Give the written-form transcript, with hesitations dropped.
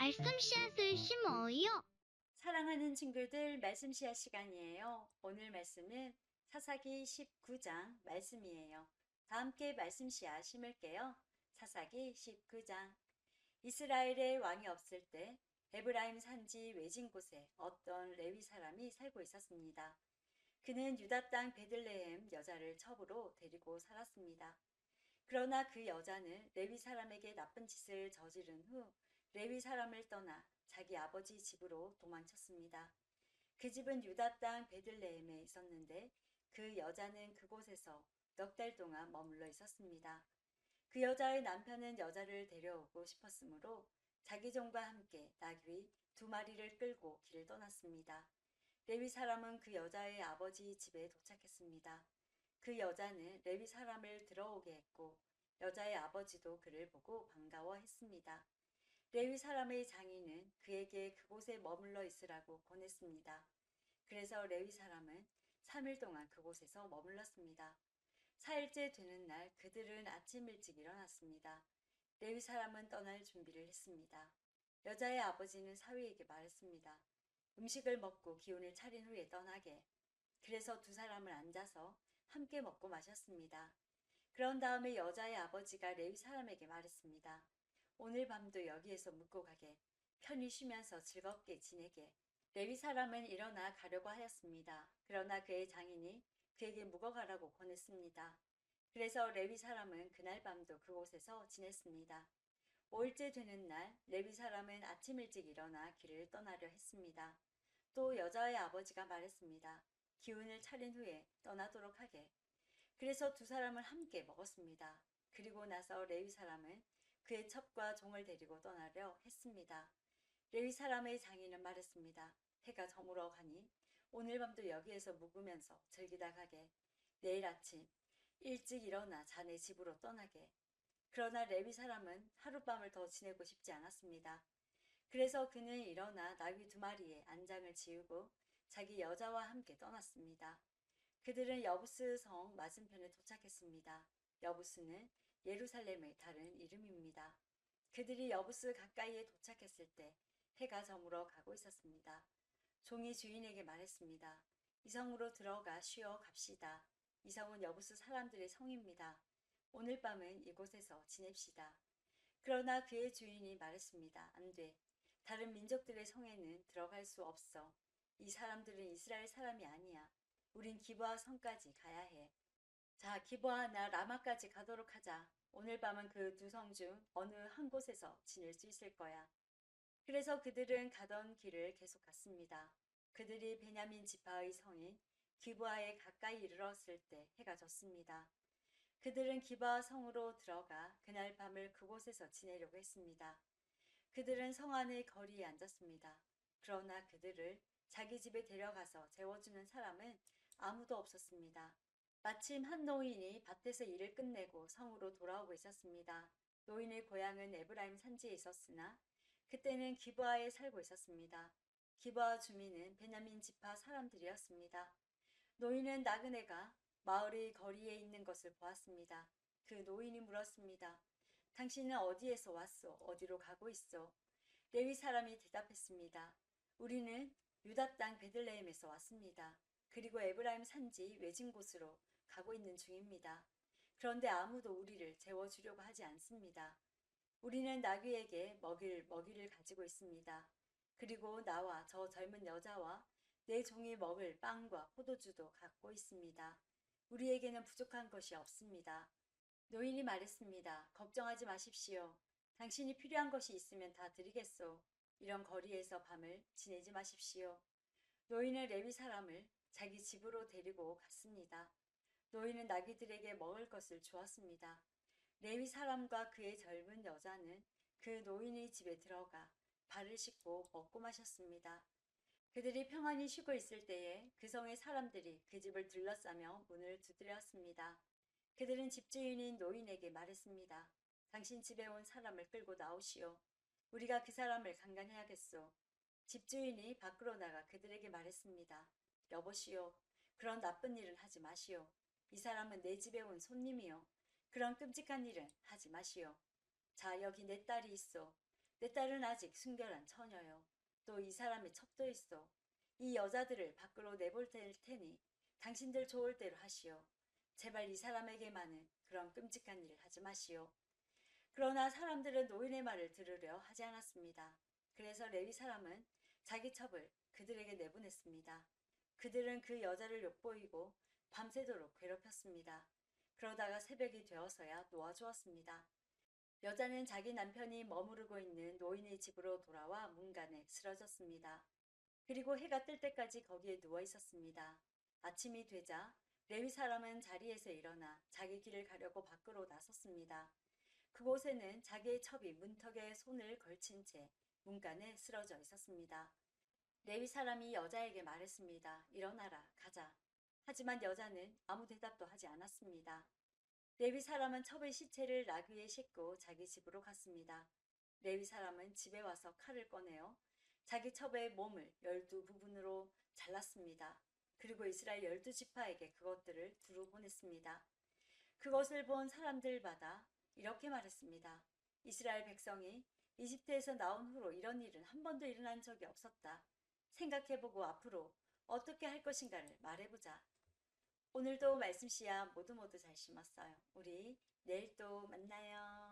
말씀 씨앗을 심어요. 사랑하는 친구들, 말씀 씨앗 시간이에요. 오늘 말씀은 사사기 19장 말씀이에요. 다 함께 말씀 씨앗 심을게요. 사사기 19장. 이스라엘의 왕이 없을 때 에브라임 산지 외진 곳에 어떤 레위 사람이 살고 있었습니다. 그는 유다 땅 베들레헴 여자를 첩으로 데리고 살았습니다. 그러나 그 여자는 레위 사람에게 나쁜 짓을 저지른 후 레위 사람을 떠나 자기 아버지 집으로 도망쳤습니다. 그 집은 유다 땅 베들레헴에 있었는데 그 여자는 그곳에서 넉 달 동안 머물러 있었습니다. 그 여자의 남편은 여자를 데려오고 싶었으므로 자기 종과 함께 나귀 2마리를 끌고 길을 떠났습니다. 레위 사람은 그 여자의 아버지 집에 도착했습니다. 그 여자는 레위 사람을 들어오게 했고 여자의 아버지도 그를 보고 반가워했습니다. 레위 사람의 장인은 그에게 그곳에 머물러 있으라고 권했습니다. 그래서 레위 사람은 3일 동안 그곳에서 머물렀습니다. 4일째 되는 날 그들은 아침 일찍 일어났습니다. 레위 사람은 떠날 준비를 했습니다. 여자의 아버지는 사위에게 말했습니다. 음식을 먹고 기운을 차린 후에 떠나게. 그래서 두 사람을 앉아서 함께 먹고 마셨습니다. 그런 다음에 여자의 아버지가 레위 사람에게 말했습니다. 오늘 밤도 여기에서 묵고 가게. 편히 쉬면서 즐겁게 지내게. 레위 사람은 일어나 가려고 하였습니다. 그러나 그의 장인이 그에게 묵어가라고 권했습니다. 그래서 레위 사람은 그날 밤도 그곳에서 지냈습니다. 5일째 되는 날 레위 사람은 아침 일찍 일어나 길을 떠나려 했습니다. 또 여자의 아버지가 말했습니다. 기운을 차린 후에 떠나도록 하게. 그래서 두 사람을 함께 먹었습니다. 그리고 나서 레위 사람은 그의 첩과 종을 데리고 떠나려 했습니다. 레위 사람의 장인은 말했습니다. 해가 저물어 가니 오늘 밤도 여기에서 묵으면서 즐기다 가게. 내일 아침 일찍 일어나 자네 집으로 떠나게. 그러나 레위 사람은 하룻밤을 더 지내고 싶지 않았습니다. 그래서 그는 일어나 나귀 2마리에 안장을 지우고 자기 여자와 함께 떠났습니다. 그들은 여부스 성 맞은편에 도착했습니다. 여부스는 예루살렘의 다른 이름입니다. 그들이 여부스 가까이에 도착했을 때 해가 저물어 가고 있었습니다. 종이 주인에게 말했습니다. 이 성으로 들어가 쉬어 갑시다. 이 성은 여부스 사람들의 성입니다. 오늘 밤은 이곳에서 지냅시다. 그러나 그의 주인이 말했습니다. 안 돼. 다른 민족들의 성에는 들어갈 수 없어. 이 사람들은 이스라엘 사람이 아니야. 우린 기브아 성까지 가야 해. 자, 기브아나 라마까지 가도록 하자. 오늘 밤은 그 두 성 중 어느 한 곳에서 지낼 수 있을 거야. 그래서 그들은 가던 길을 계속 갔습니다. 그들이 베냐민 지파의 성인 기브아에 가까이 이르렀을 때 해가 졌습니다. 그들은 기브아 성으로 들어가 그날 밤을 그곳에서 지내려고 했습니다. 그들은 성 안의 거리에 앉았습니다. 그러나 그들을 자기 집에 데려가서 재워주는 사람은 아무도 없었습니다. 마침 한 노인이 밭에서 일을 끝내고 성으로 돌아오고 있었습니다. 노인의 고향은 에브라임 산지에 있었으나 그때는 기브아에 살고 있었습니다. 기브아 주민은 베냐민 지파 사람들이었습니다. 노인은 나그네가 마을의 거리에 있는 것을 보았습니다. 그 노인이 물었습니다. 당신은 어디에서 왔소? 어디로 가고 있어? 레위 사람이 대답했습니다. 우리는 유다 땅 베들레헴에서 왔습니다. 그리고 에브라임 산지 외진 곳으로 가고 있는 중입니다. 그런데 아무도 우리를 재워주려고 하지 않습니다. 우리는 나귀에게 먹일 먹이를 가지고 있습니다. 그리고 나와 저 젊은 여자와 내 종이 먹을 빵과 포도주도 갖고 있습니다. 우리에게는 부족한 것이 없습니다. 노인이 말했습니다. 걱정하지 마십시오. 당신이 필요한 것이 있으면 다 드리겠소. 이런 거리에서 밤을 지내지 마십시오. 노인은 레위 사람을 자기 집으로 데리고 갔습니다. 노인은 나귀들에게 먹을 것을 주었습니다. 레위 사람과 그의 젊은 여자는 그 노인의 집에 들어가 발을 씻고 먹고 마셨습니다. 그들이 평안히 쉬고 있을 때에 그 성의 사람들이 그 집을 둘러싸며 문을 두드렸습니다. 그들은 집주인인 노인에게 말했습니다. 당신 집에 온 사람을 끌고 나오시오. 우리가 그 사람을 강간해야겠소. 집주인이 밖으로 나가 그들에게 말했습니다. 여보시오. 그런 나쁜 일은 하지 마시오. 이 사람은 내 집에 온 손님이요. 그런 끔찍한 일은 하지 마시오. 자, 여기 내 딸이 있어. 내 딸은 아직 순결한 처녀요. 또 이 사람이 첩도 있어. 이 여자들을 밖으로 내볼 테니 당신들 좋을 대로 하시오. 제발 이 사람에게만은 그런 끔찍한 일을 하지 마시오. 그러나 사람들은 노인의 말을 들으려 하지 않았습니다. 그래서 레위 사람은 자기 첩을 그들에게 내보냈습니다. 그들은 그 여자를 욕보이고 밤새도록 괴롭혔습니다. 그러다가 새벽이 되어서야 놓아주었습니다. 여자는 자기 남편이 머무르고 있는 노인의 집으로 돌아와 문간에 쓰러졌습니다. 그리고 해가 뜰 때까지 거기에 누워 있었습니다. 아침이 되자 레위 사람은 자리에서 일어나 자기 길을 가려고 밖으로 나섰습니다. 그곳에는 자기의 첩이 문턱에 손을 걸친 채 문간에 쓰러져 있었습니다. 레위 사람이 여자에게 말했습니다. 일어나라, 가자. 하지만 여자는 아무 대답도 하지 않았습니다. 레위 사람은 첩의 시체를 나귀에 싣고 자기 집으로 갔습니다. 레위 사람은 집에 와서 칼을 꺼내어 자기 첩의 몸을 12부분으로 잘랐습니다. 그리고 이스라엘 12지파에게 그것들을 두루 보냈습니다. 그것을 본 사람들마다 이렇게 말했습니다. 이스라엘 백성이 이집트에서 나온 후로 이런 일은 한 번도 일어난 적이 없었다. 생각해보고 앞으로 어떻게 할 것인가를 말해보자. 오늘도 말씀 씨앗 모두 잘 심었어요. 우리 내일 또 만나요.